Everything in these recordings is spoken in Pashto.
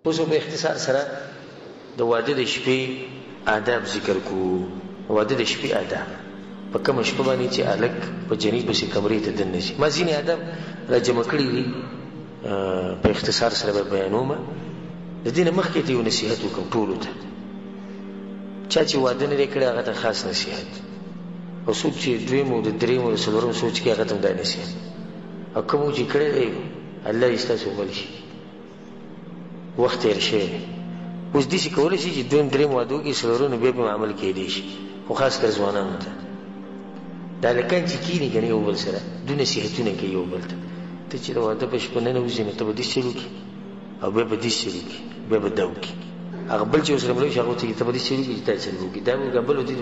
اوس په اختصار سره د واده د شپې آداب ذکر کو. واده د شپې آداب په کوم شپه باندې چې الک په جنې پسې کمرې ته دننه شي. ما ځینې آداب را جمع کړي دي په اختصار سره به بیانوم. د دې نه مخکې ته یو نصیحت وکړم ټولو ته. چا چې واده نه دی کړی هغه ته خاص نصیحت، او څوک چې دویم او د دریم او د څلورم سوچ کوي هغه ته هم دا نصیحت، او کوم چې کړی دی الله دې ستاسو عمل شي. وخت تېر شوی دی، اوس داسې کولی شي چې دویم دریم واده وکړي څلورونه بیا به عمل کېدی شي، خو خاص کر ځوانانو ته دا هلکان چې کښېني که نه یو بل سره دوی نصیحتونه کوي یو بل ته. ته چې د واده په شپه ننوځې نو ته به داسې چل وکړي او بیا به داسې چل وکړي، بیا به دا وکړي. هغه بل چې ورسره مړه شي هغه ورته وایي ته به داسې چل وکړي چې دا چل وکړي، دا به وکړي بل ورته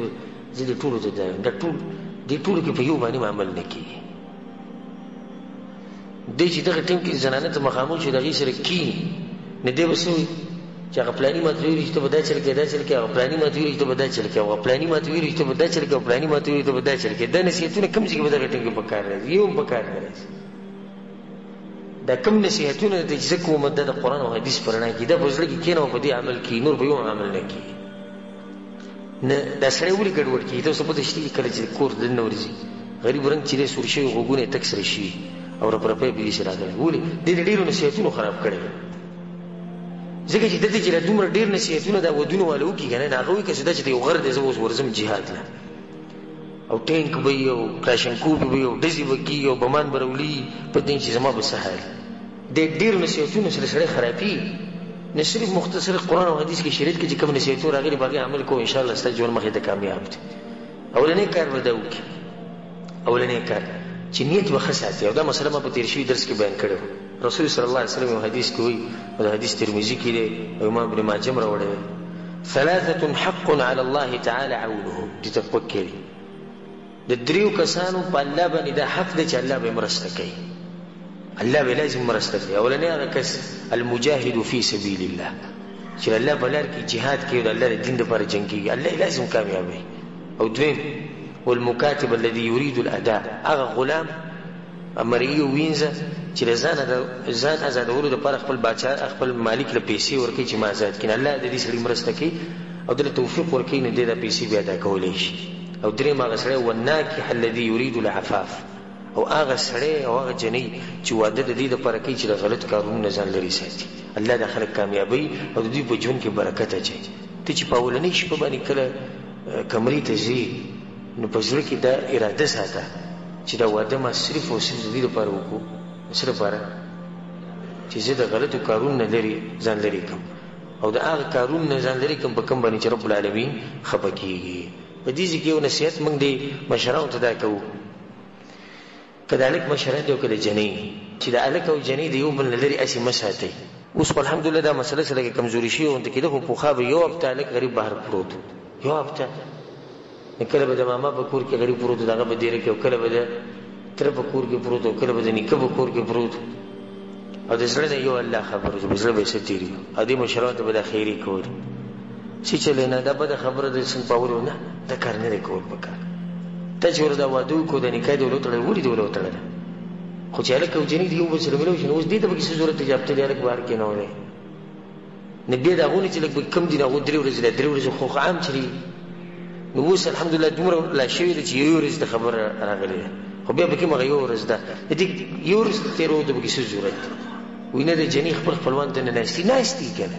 زه دې ټولو ته دا وایم. دا ټول دې ټولو کې په یو باندې عمل نه کېږي. دی چې دغه ټیم کې زنانه ته مخامخ شي د هغې سره کښېني نو دی به څه وایي چې هغه پلاني ما ته ویلي چې ته به دا چل کوې دا چل کوې، هغه پلاني ما ته ویلي چې ته به دا چل کوې، هغه پلاني ما ته ویلي چې ته به دا چل کوې، پلاني ما ته ویلي ته به دا چل کوې. دا نصیحتونه کوم ځای کې به دغه ټیم کې په کار راځي؟ یو هم په کار نه راځي. دا کوم نصیحتونه دي چې زه کوم دا د قرآن او حدیث په رڼا کې دا په زړه کې کښېنه او په دې عمل کړي، نور به یو عمل نه کړي. نه دا سړی ولې ګډوډ کېږي؟ ته اوس پته شته کله چې کور دننه ورځي غریب رنګ چې دی سور شوي غوږونه یې تک سره شي او رپرپی په دې سې راغلی. ولې دې د ډېرو نصیحتونو خراب کړی، ځکه چې دلته چې را دومره ډېر نصیحتونه دا ودونه والا وکړي که نه نو هغه وایي که چې دا چې د یو غر دی زه اوس ورځم جهاد له، او ټینک به وي او کلاشنکوف به وي او ډزې به کېږي او بمان به راولي په دې چې زما به څه حال. د ډېرو نصیحتونو سره سړی خرابېږي. نه صرف مختصر قرآن او حدیث کې شریعت کې چې کوم نصیحتونه راغلي په هغې عمل کوو انشاءالله ستا ژوند مخې ته کامیاب دی. اولنی کار به دا وکړي، اولنی کار چې نیت به ښه ساتي. او دا مسله ما په تېر شوي درس کې بیان کړې وه. رسول صلی الله علیه وسلم یو حدیث کې وایي او د حدیث ترمذي کې دی او امام ابن ماجه هم راوړی دی: ثلاثة حق على الله تعالی عونهم. دې ته پک کړي د دریو کسانو په الله باندې دا حق دی چې الله به مرسته کوي، الله به لازم مرسته کوي. اولنی هغه کس المجاهد فی سبیل الله چې الله په لار کې جهاد کوي او د الله د دین دپاره جنګېږي، الله لازم کامیابوي. او دویم والمکاتب الذي يريد الاداء، هغه غلام مرئي وینځه چې د ځان ازادولو دپاره خپل باچا خپل مالک له پیسې ورکوي چې ما آزاد کړي. الله د دې سړي مرسته کوي او دله توفیق ورکوي نو دی دا پیسې بیا ادا کولی شي. او درېیم هغه سړی والناکح الذي يريد العفاف، او هغه سړی او هغه جنۍ چې واده د دې دپاره کوي چې د غلط کارونو نه ځان لرې ساتي. الله دا خلک کامیابوي او د دوی په ژوند کې برکت اچوي. ته چې په اولنۍ شپه باندې کله کمرې ته ځې نو په زړه کې دا اراده ساته چې دا واده ما صرف او صرف د دې دپاره وکړو، څه دپاره چې زه د غلطو کارونو نه لرې ځان لرې کړم او د هغه کارونو نه ځان لرې کړم په کوم باندې چې رب العالمین خفه کېږي. په دې ځای کې یو نصیحت موږ د مشرانو ته دا کوو، که د هلک مشران دی او که د جنۍ، چې د هلک او جنۍ د یو بل نه لرې هسې مه ساتئ. اوس خو الحمدلله دا مسله څه لږه کمزوري شوې غوندې کېده، خو پخوا به یو هفته هلک غریب بهر پروت و، یو هفته کله به د ماما په کور کې غریب پروت و د هغه به دیره کې، او کله به د تره په کور کې پروت و، کله به د نیکه په کور کې پروت و. او د زړه نه یو الله خبر و چې په زړه به یې څه تېري او دې مشرانو ته به دا خیري کول چې چلې نه دا بده خبره د سن پاولو نه، دا کار نه دی کول پکار. ته چې ور دا واده وکړو د نکاح دې ولې وتړل ولې دې ولې وتړله؟ خو چې هلک او جنۍ د یو بل سره ملو شي نو اوس دې ته پکې څه ضرورت دی چې هفته دې هلک بهر کېنولی نه بیا د هغو نه چې لږ به کم دي نو هغو درې ورځې لا درې ورځې خو عام چلېږي. نو اوس الحمدلله دومره لا شوې ده چې یو ورځ د خبره راغلې ده، خو بیا پکې مغه یو ورځ ده، د دې یو ورځ تېرولو ته پکې څه ضرورت دی؟ وایي نه د جنۍ خپل خپلوان ته نه ناستي ناستي که نه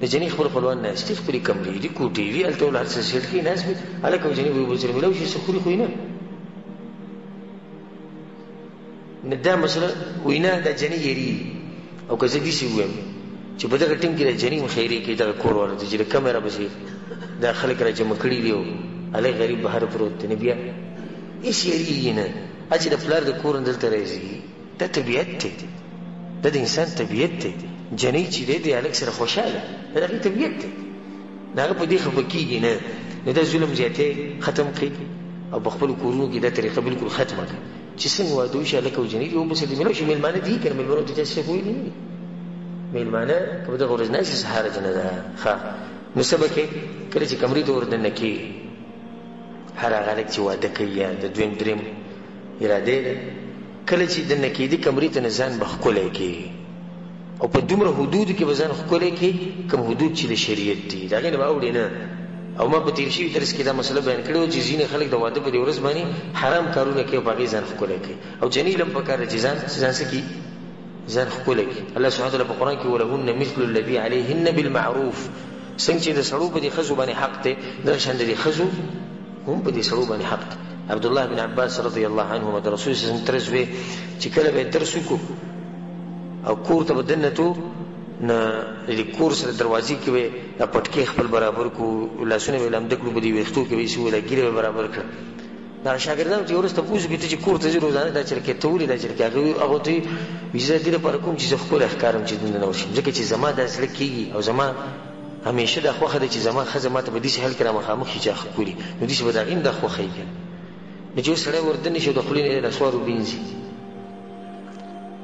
د جنۍ خپل خپلوان ناستي، خپلې کمرې دي کوټې دي هلته ول هر څه سیټ کښې ناست وي، هلک او جنۍ به یو بل سره ملو شي څه خوري خو یې نه. نه دا مسله وایي نه دا جنۍ یېرېږي. او که زه داسې ووایم چې په دغه ټیم کې د جنۍ خیرې کوي دغه کور والا ته چې د کمره پسې دا خلک را جمع کړي دي او هلک غریب بهر پروت دی، نه بیا هېڅ یېرېږي نه. چې د پلار د کور نه دلته راځي دا طبیعت دی، دا د انسان طبیعت دی. جنۍ چې دی د هلک سره خوشحاله دا د هغې طبیعت دی، نه هغه په دې خفه کېږي نه. نو دا ظلم زیاتی ختم کړي او په خپلو کورونو کې دا طریقه بلکل ختمه کړه چې څنګه واده وشي هلک او جنۍ یو بل سره ملو شي. مېلمانه دي که نه مېلمانو ته چا څه کوي نه دي مېلمانه که په دغه ورځ ناشي څه حرج نه ده. ښه نو څه به کوې کله چې کمرې ته ور دننه کېږي هر هغه هلک چې واده کوي یا د دویم دریم ارادې ده کله چې دننه کېدي کمرې ته نه ځان به ښکلی کېږي او په دومره حدود کې به ځان ښکلی کړي کوم حدود چې د شریعت دي د هغې نه به اوړې نه. او ما په تیر شوي درس کې دا مسله بیان کړې وه چې ځینې خلک د واده په دې ورځ باندې حرام کارونه کوي او په هغې ځان ښکلی کوي. او جنۍ له هم پکار ده چې ځان څه کړي، ځان ښکلی کړي. الله سبحانه وتعالی په قرآن کې ولهن مثل الذي علیهن بالمعروف، څنګه چې د سړو په دې ښځو باندې حق دی دغه شان د دې ښځو هم په دې سړو باندې حق دی. عبدالله بن عباس رضی الله عنهما د رسول صلی الله علیه وسلم ترس وی چې کله به درس وکړو او کور ته به دننتو نه د کور سره دروازې کې به دا پټکې خپل برابر کړو، لاسونه به یې لمده کړو، په دې ویښتو کې به یې څه ویله ږیره به برابر کړه. دا شاګردان چې وروسته پوښتنه کوي ته چې کور ته ځې روزانه دا چل کې ته ولې دا چل کې هغه ته وایي زه دې لپاره کوم چې زه ښکلی ښکارم چې دننه وشم، ځکه چې زما دا زړه کېږي او زما همیشه دا خوښه ده چې زما ښځه ما ته په داسې حال کې را مخامخ شي چې ښکلي، نو داسې به د هغې هم دا خوښېږي. نو چې اوس سړی وردنې شي او د خولې نه یې نسوار ووینځي،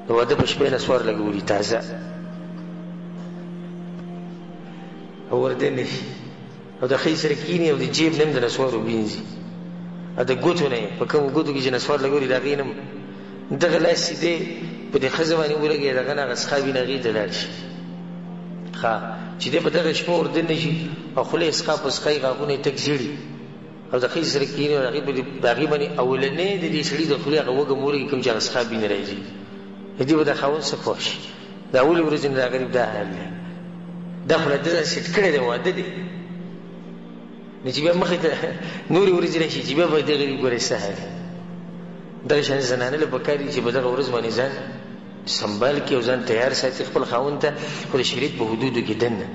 د واده په شپه یې نسوار لګولي تازه او وردنې شي او د ښځې سره کښېني او د جیب نه هم د نسوار ووینځي او د ګوتو نه یې په کومو ګوتو کې چې نسوار لګولي د هغې نه هم دغه لاس چې دی په دې ښځه باندې ولګي د هغه نه هغه څښا وینه هغې ته لاړ شي. ښه چې دی په دغه شپه وردنې شي او خوله یې څښا په څښا یې غاښونه یې تک زیړي او د ښځې سره کښېني او د هغې باندې اولنی د دې سړي د خولې هغه وږم ولګي کوم چې هغه څښا وینه راځي، د دې به د خاوند څه خوښ شي. د اولې ورځې نه د غریب دا حال دی، دا خو له ده سیټ کړی دی واده دی، نو چې بیا مخې ته نورې ورځې راشي چې بیا به د غریب ګورې څه حال دی. دغه شان زنانه له پکار دي چې په دغه ورځ باندې ځان سنبال کړي او ځان تیار ساتي خپل خاوند ته، خو د شریعت په حدودو کې دننه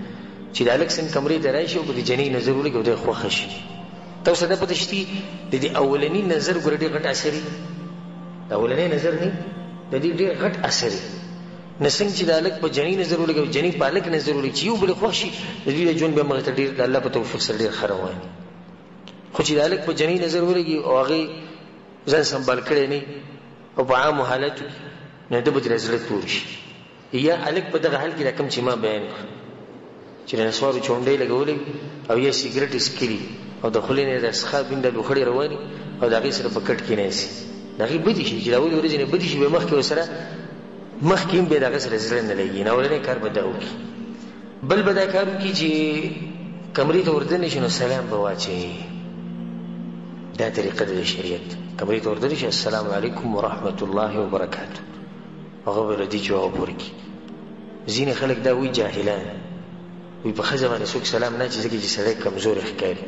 چې د هلک څنګه کمرې ته راشي او په د جنۍ نظر ولګي او دی خوښه شي. ته اوس دا پته شتي د دې اولني نظر ګوره ډېر غټ اثر وي، د اولنی نظر نه د دې ډېر غټ اثر وي. نه څنګه چې د هلک په جنۍ نظر ولګي او جنۍ په هلک نظر ولګي چې یو بل خوښ شي، د دوی د ژوند بیا مخې ته ډېر د الله په توفیق سره ډېر ښه روان وي. خو چې د هلک په جنۍ نظر ولګي او هغې ځان سنبال کړی نه او په عامو حالاتو نه ده به ترې زړه تور شي. یا هلک په دغه حال کې دا کوم چې ما بیان کړ چې د نسوارو چونډۍ لګولې او یا سګرټ یې څښلي او د خولې نه یې د څښا بینده لوخړې رواني او د هغې سره په کټ کې ناستي، د هغې بدې شي چې د اولې ورځې نه بدې شي بیا مخکې ورسره مخکې هم بیا د هغه سره زړه نه لګي، نه اولنی کار به دا وکړي. بل به دا کار وکړي چې کمرې ته وردنې شي نو سلام به واچوي، دا طریقه ده د شریعت. کمرې ته وردنې شي السلام علیکم ورحمة الله وبرکاته، هغه به ردي جواب ورکړي. ځینې خلک دا وایي جاهلان وایي په ښځه باندې څوک سلام نه اچي ځکه چې سړی کمزوری ښکاري،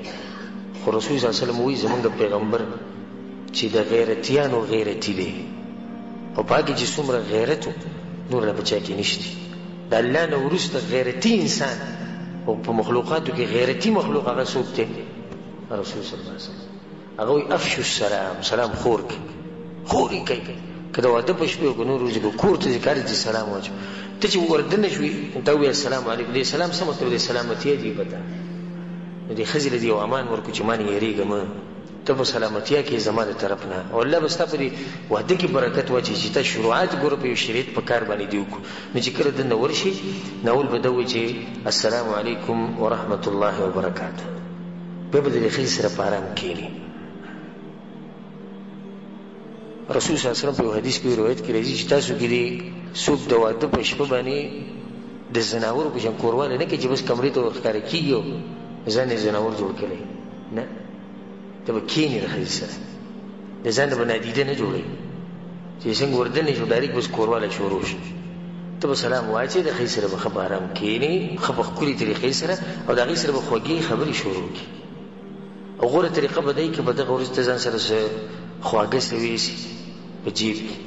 خو رسول صلی الله علیه وسلم وایي زمونږ پیغمبر چې د غیرتیانو غیرتي دی او په هغې چې څومره غیرت و نور نه په چا کې نشته. د الله نه وروسته غیرتي انسان او په مخلوقاتو کې غیرتي مخلوق هغه څوک دی؟ رسول صلی الله علیه وسلم. هغه وایي افشو السلام، سلام خور کړئ، خور یې کوئ. که د واده په شپې او که نور ورځې به کور ته ځې کار دې سلام واچوه. ته چې وردنه شوې ته ووایې السلام علیکم، دې سلام څه مطلب دی؟ سلامتیا دې پته نو دې ښځې له دې یو امان ورکړو چې ما نه یېرېږه ته په سلامتیا کې زما د طرف نه، او الله به ستا په دې واده کې برکت واچوي چې ته شروعات ګوره په یو شریعت په کار باندې دې وکړو. نو چې کله دننه ورشي نو اول به ده وایي چې السلام علیکم ورحمة الله وبرکاته، بیا به د دې ښځې سره په ارام کښېني. رسول صلی الله علیه وسلم په یو حدیث کې روایت کې راځي چې تاسو کې دې څوک د واده په شپه باندې د زناورو په شان کوروالی نه کوي چې بس کمرې ته ورښکاره کېږي او ځان یې زناور جوړ کړی، نه، ته به کښېني د ښځې سره، د ځان نه به نادیده نه جوړوي چې څنګه وردنې شو ډایرکټ بس کوروالی شروع شي. ته به سلام واچوې، د ښځې سره به ښه په ارام کښېني، ښه په ښکلې طریقې سره، او د هغې سره به خوږې خبرې شروع کړي. او غوره طریقه به دی که په دغه ورځ ته ځان سره څه خواږه څه ویسي په جیب کې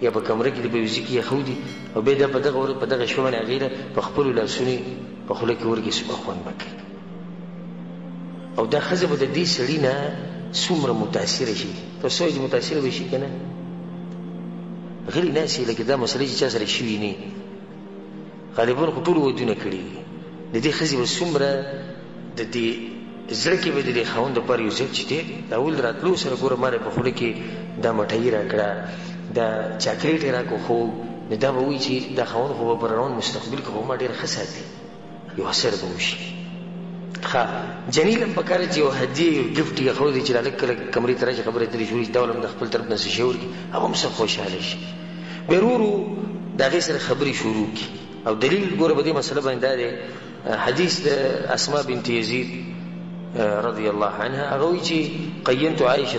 یا په کمره کې د بیوزي کې یخودي او بیا دا په دغه شپه باندې هغې له په خپلو لاسونو په خوله کې ورکړي څومره خوند به کوي. او دا ښځه به د دې سړي نه څومره متاثره شي. تاسو وایئ چې متاثره به شي که نه؟ غلي ناستې لکه دا مسلې چې چا سره شوي نه، غالبا خو ټولو ودونه کړي دي. د دې ښځې به څومره د دې زړه کې به د دې خاوند دپاره یو ځای چې دی د اول راتلو سره ګوره ما په خوله کې دا مټۍ راکړه، دا چاکلیټ یې راکړو، خو نو دا به وایي چې دا خاوند خو به په روان مستقبل کې خو ما ډېر ښه ساتي، یو اثر به وشي. ښه جنۍ له هم پکار چې یو هدیې یو ګفټ یې ښودی چې هلک کله کمرې ته راشي خبرې اترې شروع شي، دا ول هم د خپل طرف نه څه شی ورکړي، هغه هم څه خوشحاله شي. بیا ورو ورو د هغې سره خبرې شروع کړي. او دلیل ګوره په دې مسله باندې دا دی، حدیث د اسماء بنت یزید رضی الله عنها، هغه وایي چې قینت عائشه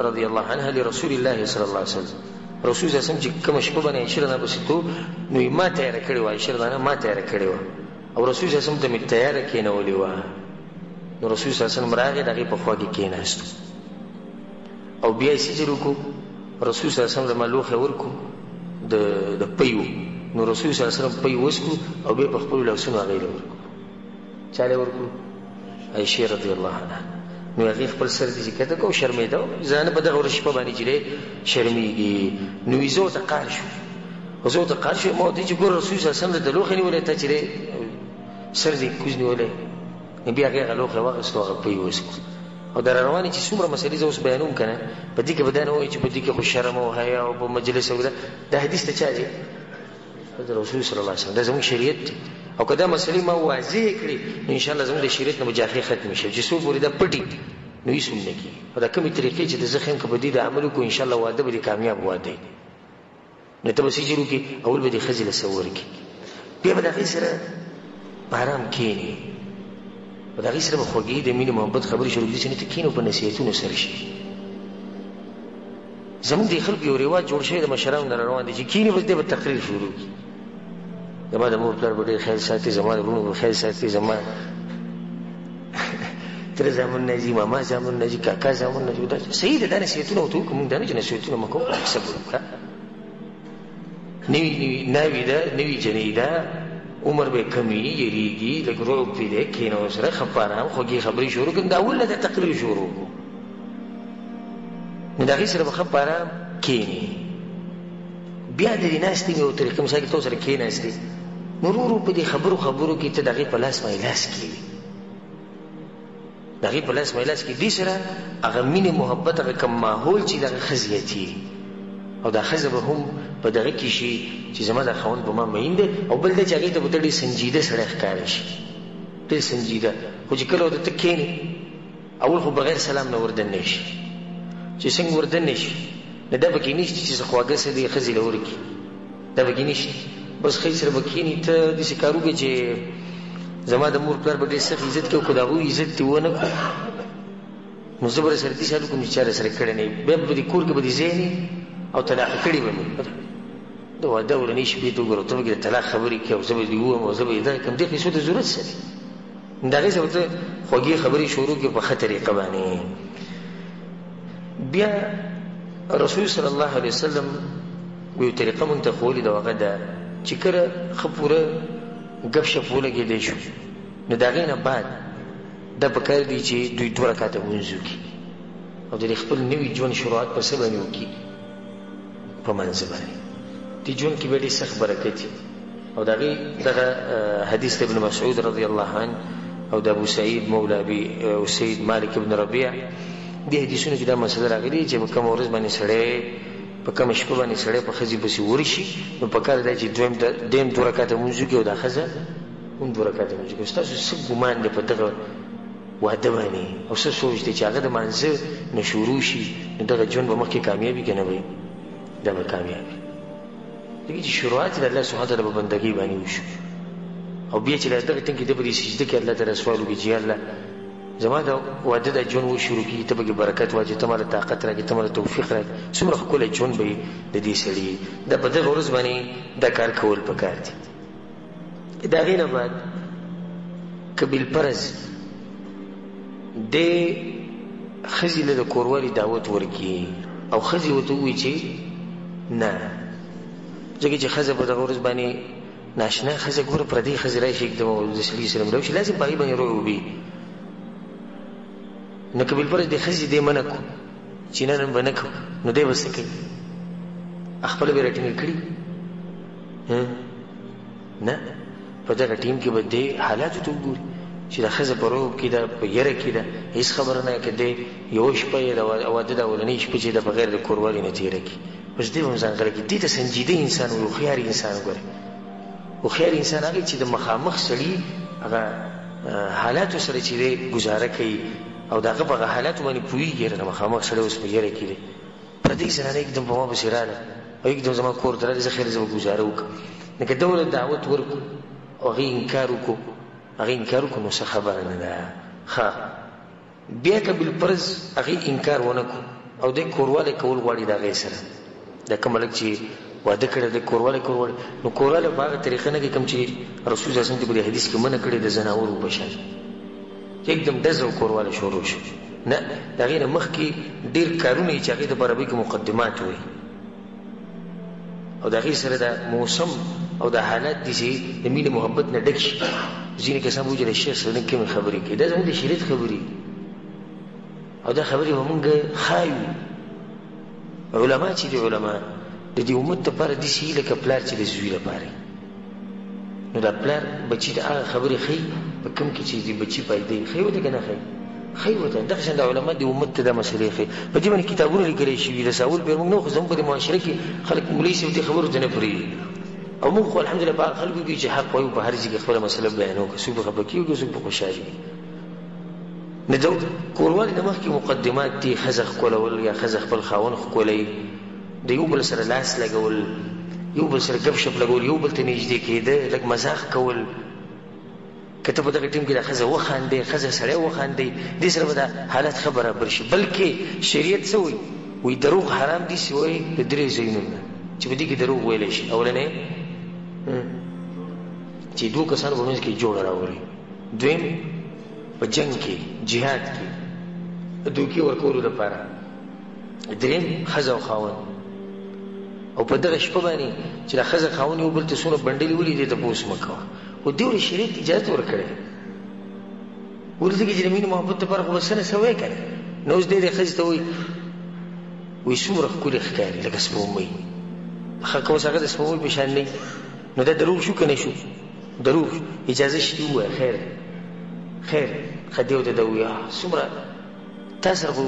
رضی الله عنها لرسول الله صلی الله علیه وسلم، رسول صلی الله علیه وسلم چې کومه شپه باندې عائشه رضی پسې تو نو ما تیاره کړې وه، عائشه رضی ما تیاره کړې وه او رسول صلی الله علیه وسلم ته مې تیاره کېنولې وه. نو رسول صلی الله علیه وسلم راغی د هغې په خوا کې کېناستو او بیا یې سجر وکړو. رسول صلی الله علیه وسلم له ما لوښی ورکړو د پیو، نو رسول صلی الله علیه وسلم پی وسکو او بیا په خپلو لاسونو هغې له ورکړو. چا له ورکړو؟ عایشې رضی الله عنها. نو هغې خپل سر دې چې کته کو شرمېده، زه نه په دغه ورځ شپه باندې چې دی شرمېږي. نو وي زه ورته قهر شو او زه ورته قهر شوم، ما ورته چې ګوره رسول صلی الله علیه وسلم د لوښی نیولی، ته چې دی سر دې کوز نیولی. نو بیا هغې هغه لوښی واخېستو، هغه پی وسکو. او در روانې چې څومره مسلې زه اوس بیانوم که نه، په دې کې به دا نه وایي چې په دې کې خو شرم او حیا او په مجلس او دا حدیث ته چا دی؟ د رسول صلی الله علیه وسلم. دا زموږ شریعت دی. او که دا مسلې ما واضح کړي نو انشاءالله زموږ د شریعت نه به جافې ختمې شي. چې څو پورې دا پټي نو هېڅ هم نه کېږي. او دا کومې طریقې چې د زه ښیم که په دې د عمل وکړو انشاءالله واده به دې کامیاب واده وي. نو ته به سجر وکړي، اول به دې ښځې له څه ورکړي، بیا به د هغې سره په ارام کښېني، په د هغې سره به خوږې د مینې محبت خبرې شروع کړي چې نه ته کښېنو په نصیحتونو سره شي. زموږ د خلکو یو رواج جوړ شوی د مشرانو نه روان دی چې کښېني بس دی به تقریر شروع کړي، زما د مور پلار به ډېر خیال ساتي، زما د وروڼو به خیال ساتي، زما تره زامن نه ځي، ماما زامن نه ځي، کاکا زامن نه ځي. صحیح ده، دا نصیحتونه ورته وکړو. مونږ دا نه چې نصیحتونه مه کوو، صبر وکړه. نوي ناوي ده، نوي جنۍ ده، عمر به کم وي، یېرېږي، لږ رعب پرې دی، کښېنه ورسره ښه په ارام خوږې خبرې شروع کړم. د اول نه د تقریر شروع کړو نو د هغې سره به ښه په ارام کښېني. بیا د دې ناستې مې یو طریقه مثال کې تو سره کښېناستې نو ورو ورو په دې خبرو کې ته د هغې په لاس باندې لاس کښېوي، د هغې په لاس باندې لاس کې دې سره هغه مینې محبت هغه کم ماحول چې د هغه ښه زیاتېږي او دا ښځه به هم په دغه کې شي چې زما دا خاوند په ما مین دی. او بل دی چې هغې ته به ته ډېر سنجیده سړی ښکاره شي، ډېر سنجیده. خو چې کله ورته ته کښېنې اول خو بغیر سلام نه وردننی شي، چې څنګه وردننی شي نو دا پکې نشته چې څه خواږه څه دې ښځې له ورکړي، دا پکې نشته. بس ښځې سره به کښېني، ته داسې کار وکړې چې زما د مور پلار به ډېر سخت عزت کوي، خو د هغوی عزت دې ونه کړو نو زه به راسره دې سال وکړم چې چا راسره کړی نه وي. بیا به دې کور کې به دې ځای نه او طلاقه کړې به مې د واده ورنۍ شپې ته وګوره، ته به د طلاق خبرې کوې او زه به دې ووایم او زه به یې دغه کړم. دې پیسو ته ضرورت څه دی؟ د هغې سره به ته خوږې خبرې شروع کړې په ښه طریقه باندې. بیا رسول صلی الله علیه وسلم یو طریقه مونږ ته ښوولې ده، هغه ده چې کله ښه پوره ګپ شپ ولګېدی شو نو د هغې نه بعد دا پکار دی چې دوی 2 رکعته لمونځ وکړي او د خپل نوي ژوند شروعات په څه باندې وکړي؟ په منځ باندې. دې ژوند کې به ډېر سخت برکت وي. او د هغې دغه حدیث د ابن مسعود رضی الله عنه او د ابو سعید مولا ابي اسید مالک ابن ربیع دې حدیثونو کې دا مسله راغلې چې په کومه ورځ باندې سړی په کومه شپه باندې سړی په ښځې پسې ورشي نو پکار دی چې دویم 2 رکعته لمونځ وکړي او دا ښځه هم 2 رکعته لمونځ وکړي. ستاسو څه ګمان دی په دغه واده باندې او څه سوچ دی چې هغه د مانځه نه شروع شي نو دغه ژوند به مخکې کامیابي که نه وي؟ دا به کامیابي. ځکه چې شروعات د الله سبحانه تعالی په بندګۍ باندې وشو او بیا چې دغه ټیم کې د به دې سجده کې الله تعالی سوال وکړي چې یا الله زما د واده د ژوند وشروع کېږي، ته پکې برکت واچوې، ته ماله طاقت راکړې، ته ماله توفیق راکړې، څومره ښکلی ژوند به وي د دې سړي. دا په دغه ورځ باندې دا کار کول پکار دي. د هغې نه بعد که بالفرض دې ښځې له د کوروالي دعوت ورکړي او ښځې ورته ووایي چې نه، ځکه چې ښځه په دغه ورځ باندې ناشنا ښځه ګوره پردۍ ښځې راشي एकदम د سړي سره ملاو شي، لازم په هغې باندې روی وبي. نو که بالفرض د ښځې دې منع کړو چې نه نن به نه کوو نو دی به څه کوي؟ خپله به یې راټینګه کړي؟ نه، په دغه ټیم کې به دې حالاتو ته وګوري چې دا ښځه په روب کې ده، په یره کې ده، هېڅ خبره نه که دی یوه شپه یې د واده د اولنۍ شپه چې ده بغیر د کوروالي نه تېره کړي، بس دی به هم ځان غره کړي. دې ته سنجیده انسان وي، هوښیار انسان. ګوره هوښیار انسان هغه چې د مخامخ سړي هغه حالاتو سره چې دی ګزاره کوي او د هغه په هغه حالاتو باندې پوهېږي. د مخامخ سړی اوس په یره کې دی، پردۍ زنانه एकदम په ما پسې راله او یک زما کور ته راځي زه خیر زه به ګزاره وکړم لکه دوله دعوت ورکړو او هغې انکار وکړو نو څه خبره نه ده ښه بیا که بالفرض هغې انکار ونه کړو او دی کوروالی کول غواړي د هغې سره دا کوم هلک چې واده کړی دی کوروالی کول غواړي نو کوروالی په هغه طریقه نه کوي کوم چې رسول صلی الله علیه وسلم په دې حدیث کې منع کړی د زناورو په شان एकदम ډز او کوروالی شروع شو نه د هغې نه مخکې ډېر کارونه یي چې هغې د عربۍ کې مقدمات وایي او د هغې سره د موسم او د حالات دي چې د مینې محبت نه ډک شي ځینې کسان به وایي چې د شیخ سره نه کومې خبرې کوي دا زموږ د شریعت خبرې او دا خبرې به مونږ ښایو علما چې دي علما د دې امت دپاره داسې وي لکه پلار چې د زوی لپاره نو دا پلار بچي ته هغه خبرې ښیي په کوم کې چې د بچي فایده یي ښیي ورته که نه ښیي ښیي ورته دغه شان د علما د امت ته دا مسلې ښیي په دې باندې کتابونه لیکلی شوي د ساول پیر موږ نه خو زموږ په دې معاشره کې خلک مولوي صاحب دې خبرو ته نه پرېږدي او موږ خو الحمدلله په هغه خلکو کې چې حق وایو په هر ځای کې خپله مسله بیانوو که څوک په خفه کېږي څوک په خوشحالي وي نو د کوروالي نه مخکې مقدمات دي ښځه ښکلول یا ښځه خپل خاوند ښکلی د یو بل سره لاس لګول یو بل سره ګپ شپ لګول یو بل ته نږدې کېده لږ مزاح کول که ته په دغه ټیم کې دا ښځه وخاندې ښځه سړی وخاندې دې سره به دا حالت ښه برابر شي بلکې شریعت څه وایي وایي دروغ حرام دي سوی د درې ځایونو نه چې په دې کې دروغ ویلی شي اولنی چې دوه کسانو په منځ کې جوړه راولي دویم په جنگ کې جهاد کې دوکې ورکولو لپاره دریم ښځه او خاوند او په دغه شپه باندې چې دا ښځه خاوند یو بل ته څونه بنډلې ولي دې تپوس مه کوه خو دې ولې شریعت اجازت ورکړی ولې ځکه چې د مینې محبت لپاره خو به څه نه څه وایې که نه نو اوس دې ښځې ته وایي وایي څومره ښکلې ښکاري لکه سپوږمۍ که اوس هغه د سپوږمۍ په شان نه نو دا دروغ شو که نه شو دروغ اجازه شي ووایه خیر خیر ښه دې ورته ده ووایي څومره تا سره خو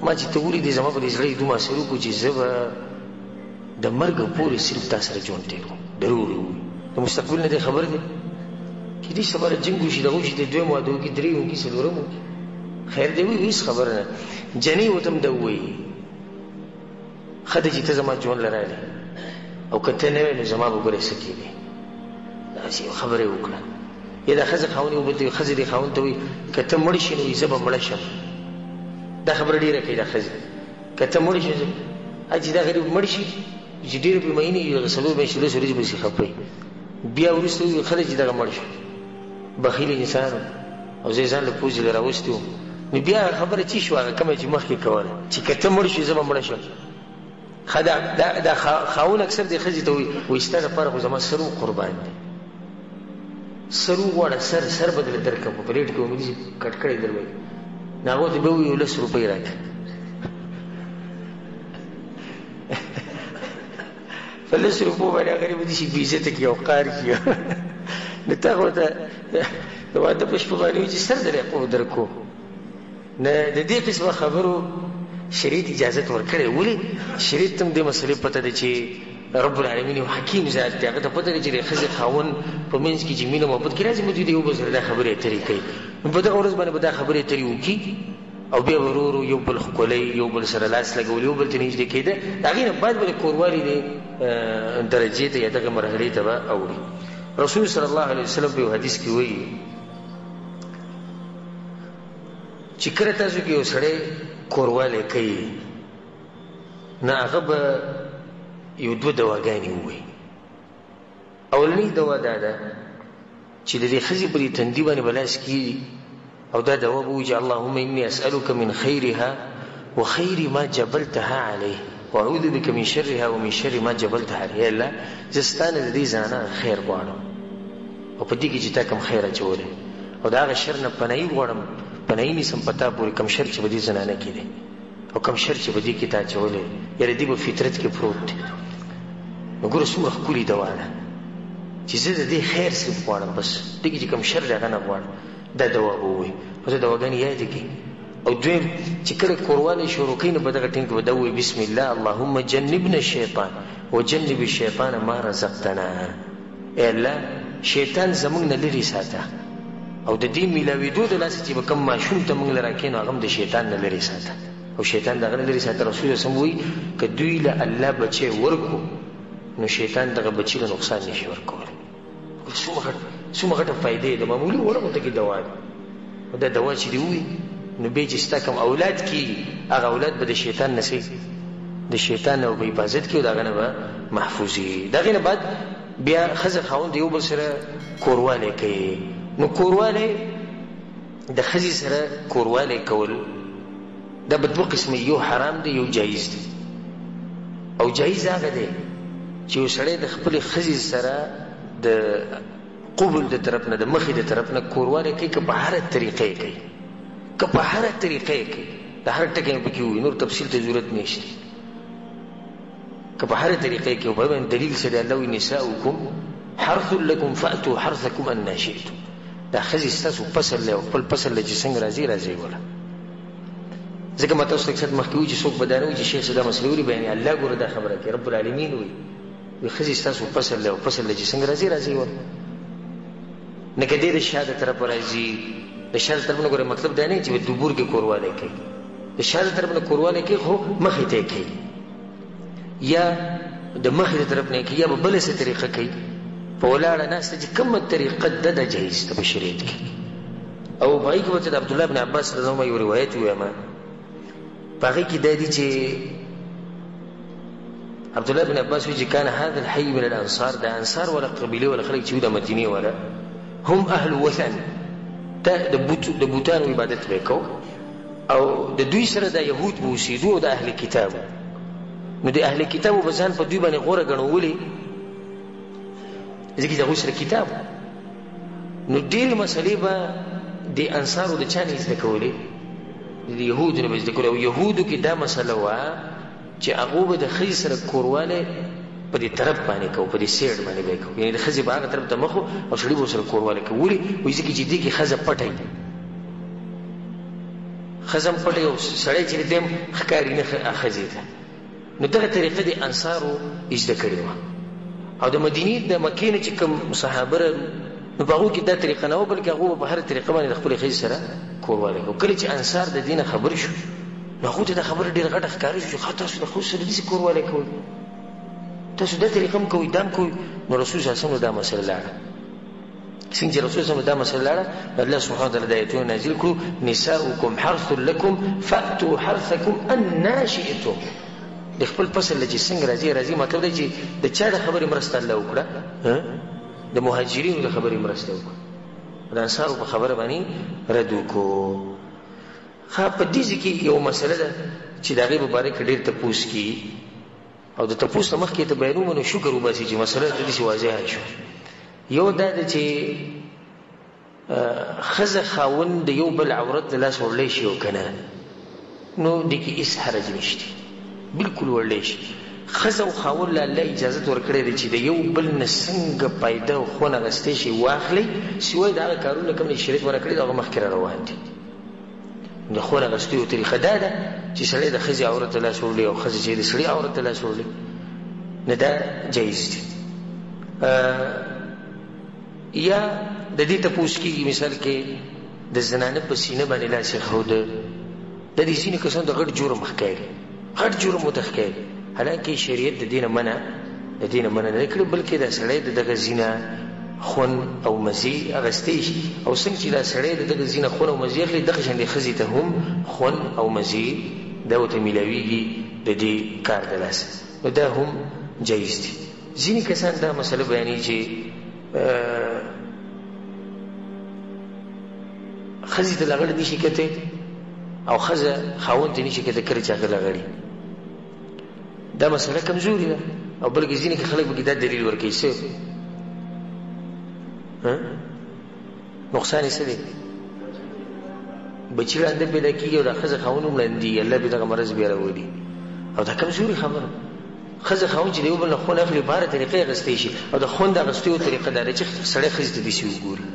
ما چې ته ولیدې زما په دې زړه یې دومره سلوک و چې زه به د مرګه پورې صرف تا سره ژوند تېر کړم دروغ یې ووایي د مستقبل نه دی خبر دی کېدای شي سبا جنګ وشي دغه وشي د دویم واده وکړي درېیم وکړي څلورم وکړي خیر دی وایي هېڅ خبره نه جنۍ ورته هم ده ووایي ښه ده چې ته زما ژوند له راغلې او که ته نه وې نو زما به ګوره څه کېدې داسې یو خبره یې وکړه یا دا ښځه خاوند یو بل ته ښځې دې خاوند ته وایي که ته مړ شي نو وایي زه به مړه شم دا خبره ډېره کوي دا ښځې که ته مړ شي چې دا غریب مړ شي چې ډېرې بې مینې وي هغه څلور میاشتې لس ورځې پسې خفه بیا وروسته وایي ښه ده چې دغه مړ شو بخیل انسان او زه یې ځان له پوزې له راوستې وم نو بیا هغه خبره چې شوه هغه کومه چې مخکې کوله چې که ته مړ شي زه به مړه شم ښه دا خاوند اکثر دې ښځې ته وایي ستا لپاره خو زما سر قربان دی سر وغواړه سر به درله درکړم په پلیټ کې امید چې کټ کړی در وایي نو هغو ته به ووایي 10 روپۍ راکړه په 10 روپو باندې هغه به دې شي بې عزته کړي او قهر کړي نو تا خو ته د واده په شپه باندې وایي چې سر در درکو نه د دې قسمه خبرو شریعت اجازت ورکړی ولې شریعت ته هم دې مسلې پته ده چې رب العالمین یو حکیم ذات دی هغه ته پته ده چې د ښځې خاوند په منځ کې چې مینه محبت کې راځي موجود یو بل سره دا خبرې اترې کوي نو په دغه ورځ باندې به دا خبرې اترې وکړي او بیا ورو ورو یو بل ښکلی یو بل سره لاس لګول یو بل ته نږدې کېده د هغې نه بعد به د کوروالي د درجې ته یا دغه مرحلې ته به اوړي رسول صلی الله علیه وسلم په یو حدیث کې وایي چې کله تاسو کې یو سړی کوروالی کوي نه هغه به یو دوه دواګانې ووایي اولنۍ دوا دا ده چې د دې ښځې په دې تندي باندې به لاس کېږي او دا دوا به وایي چې اللهم انی اسألک من خیرها وخیر ما جبلتها علیه واعوذ بک من شرها ومن شر ما جبلتها علیه الله زه ستا نه د دې زنانه خیر غواړم او په دې کې چې تا کوم خیر اچولی او د هغه شر نه پناهي غواړم پناهي نیسم په تا پورې کوم شر چې په دې زنانه کې دی او کوم شر چې په دې کې تا اچولی یاره دې به فطرت کې پروت دی نو ګوره څومره ښکلې دوا ده چې زه د دې خیر صرف غواړم بس دې کې چې کوم شر دی هغه نه غواړم دا دوا به ووایي او زه دواګانې یادې کړي او دویم چې کله کوروالی شروع کوي نو په دغه ټیم کې به دا ووایي بسم الله اللهم جنبنا الشیطان وجنب الشیطان ما رزقتنا ای الله شیطان زموږ نه لرې ساته او د دې میلاوېدو د لاسه چې به کوم ماشوم ته موږ له راکوې نو هغه هم د شیطان نه لرې ساته او شیطان دغه نه لري ساته. رسول الله سم وایي که دوی له الله بچی ورکو نو شیطان دغه بچی له نقصان نشي ورکولی. څومره غټه فایدې ده. معمولي وړه غونته کې دوا ده، دا دوا چې دی ووي نو بیا چې ستا کوم اولاد کېږي هغه اولاد به د شیطان نه د شیطان نه به حفاظت کړي او د هغه نه به محفوظ وي. د هغې نه بعد بیا ښځه خاوند یو بل سره کوروالی کوي. نو کوروالی د ښځې سره کوروالی کول دا به دوه قسمه، یو حرام دی یو جایز دی. او جایز هغه دی چې یو سړی د خپلې ښځې سره د قبول د طرف نه د مخې د طرف نه کوروالی کوي که په هره طریقه کوي، که په هره طریقه کوي، د هر ټکی مې پکې ووایي، نور تفصیل ته ضرورت نشته. که په هره طریقه کوي په باندې دلیل سره الله وایي نساؤکم حرث لکم فأتوا حرثکم انا شئتم. دا ښځې ستاسو فصل دی او خپل فصل دی چې څنګه راځي راځي وله. ځکه ما تاسو ته اکثر مخکې وایي چې څوک به دا نه وایي چې شیخ صاحب دا مسله ولې بیانوي. الله ګوره دا خبره کوي، رب العالمین وایي ښځې ستاسو فصل دی او فصل دی چې څنګه راځي راځي وله. نه که دی د شا د طرفه راځي، د شا د طرف نه ګوره مطلب دا نه چې دبور کې کوروالی کوي، د شا د طرف نه کوروالی کوي خو مخې ته یې کوي، یا د مخې د طرف نه یې کوي، یا به بله څه طریقه کوي. په ولاړه ناسته چې کومه طریقه ده جایز ده په شریعت کې. او په هغې کې ورته د عبدالله بن عباس رضی الله عنه یو روایت ووایم، په هغې کې دا دي چې عبدالله بن عباس وایي چې کان هذا الحي من الانصار، د انصار ولا قبیلې ولا خلک چې وي د مدینې ولا هم اهل وثن، د بوتانو عبادت به کو او د دوی سره د یهود به اوسېدو او د اهل کتابو. نو د اهل کتابو به ځان په دوی باندې غوره ګڼو. ولې؟ ځکه چې هغوی سره کتاب نو ډېرې مسلې به د انصارو د چا نه زده کولې؟ د یهودو نه به زده کولې. او یهودو کې دا مسله وه چې هغو به د ښځې سره کوروالی په دې طرف باندې کوو، په دې سیډ باندې به یې کوو، یعنې د ښځې به هغه طرف ته مخ او سړي به ورسره کوروالی کوو. ولې؟ وایي ځکه چې دې کې ښځه پټه وي، ښځه هم پټه او سړی چې دی هم ښکاري نه ښځې ته. نو دغه طریقه د انصارو زده کړې وه. او د مدینې د مکې نه چې کوم صحابه رالو نو په هغو کې دا طریقه نه وه، بلکې هغو په هره طریقه باندې د خپلې ښځې سره کوروالی کوو. کله چې انصار د دې نه خبر شو نو هغو ته دا خبره ډېره غټه ښکاره شو چې تاسو د ښځو سره داسې کوروالی کوئ، تاسو دا طریقه هم کوئ، دا هم کوئ. نو رسول صلی الله علیه وسلم دا مسله لاړه. څنګه چې رسول صلی الله علیه وسلم دا مسله لاړه، الله سبحانه وتعالی د آیتونه نازل کړو نساؤکم حرث لکم فأتوا حرثکم انا شئتم. د خپل فصل چې څنګه راځي راځي، مطلب دی چې د چا د خبرې مرسته الله وکړه؟ د مهاجرینو د خبرې مرسته وکړه، د انصارو په خبره باندې رد وکړو. په دې ځای کې یو مسله ده چې د هغې په باره کې ډېر تپوس کېږي او د تپوس نه مخکې ته بیانومه نو شکر وباسي چې مسله داسې واضحه شوه. یو دا ده چې ښځه خاوند د یو بل عورت د لاس وړلی شي او که نه، نو دې کې هېڅ حرج نشته، بلکل وړلی شي. ښځه او خاوند له الله اجازت ورکړی دی چې د یو بل نه څنګه فایده او خوند اخیستی شي واخلئ، سوای د هغه کارونه کوم چې شریعت ورکړي دي هغه مخکې را روان دي. د خوند اخیستو یو طریقه دا ده چې سړی د ښځې عورت ته لاس وړي او ښځه چې د سړي عورت ته لاس وړي، نه دا جایز دي. یا د دې تپوس کېږي مثال کې د زنانه په سینه باندې لاس ایښوده، د دې ځینې کسانو د غټ جرم ښکاري، غټ جرم ورته ښکاري، حالانکې شریعت د دې نه منع نه کړي، بلکې دا سړی د دغه زینه خون او مزې اخیستی شي. او څنګه چې دا سړی د دغه زینه خون او مزې اخلي، دغه شان د ښځې ته هم خون او مزې دا ورته میلاویږي د دې کار د لاسه، نو دا هم جایز دي. ځینې کسان دا مسله بیانوي چې ښځې ته لغړ نشي کتی او ښځه خاوند ته نشي کتی کله چې هغه لغړي. دا مسله کمزوري ده، او بلکې ځینې کې خلک به دا دلیل ورکوي څه نقصان یې څه دی؟ بچي ړانده پیدا کېږي او دا ښځه خاوند هم ړندېږي، الله بې دغه مرض بیا راولي. او دا کمزوري خبره. ښځه خاوند چې د یو بل نه خون اخلي په هره طریقه یې اخیستی شي، او د خوند اخیستو یو طریقه دا ده چې سړی ښځې ته داسې وګوري.